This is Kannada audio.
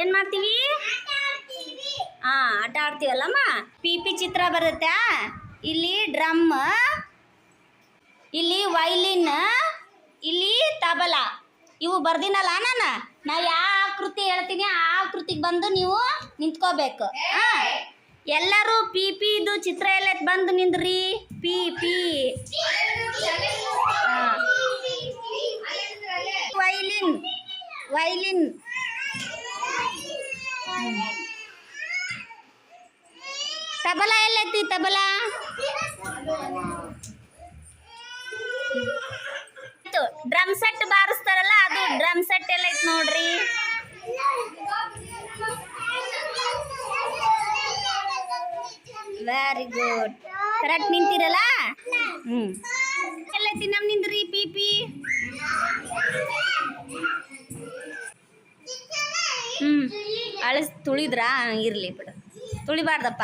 ಏನ್ ಮಾಡ್ತೀವಿ? ಆಟ ಆಡ್ತೀವಲ್ಲಮ್ಮ. ಪಿ ಚಿತ್ರ ಬರುತ್ತೆ. ಇಲ್ಲಿ ಡ್ರಮ್, ಇಲ್ಲಿ ವೈಲಿನ್, ಇಲ್ಲಿ ತಬಲಾ. ಇವು ಬರ್ದಿನಲ್ಲ ನಾ ಯಾವ ಆಕೃತಿ ಹೇಳ್ತೀನಿ ಆ ಆಕೃತಿಗೆ ಬಂದು ನೀವು ನಿಂತ್ಕೋಬೇಕು. ಎಲ್ಲರೂ ಇದು ಚಿತ್ರ ಎಲ್ಲ ಬಂದು ನಿಂದ್ರಿ. ಪಿ ವೈಲಿನ್ ವೈಲಿನ್ ತಬಲಾ ಎಲ್ಲೈತಿ? ತಬಲಾ ಡ್ರಮ್ ಸೆಟ್ ಬಾರಿಸ್ತಾರಲ್ಲ, ಅದು ಡ್ರಮ್ ಸೆಟ್ ಎಲ್ಲ ಐತಿ ನೋಡ್ರಿ. ವೆರಿ ಗುಡ್, ಕರೆಕ್ಟ್ ನಿಂತಿರಲ್ಲ. ಎಲ್ಲೈತಿ ನಮ್ ನಿಂದ್ರಿ. ಪಿ ಅಳಿಸ್ ತುಳಿದ್ರಾ? ಇರ್ಲಿ ಬಿಡು, ತುಳಿಬಾರ್ದಪ್ಪ.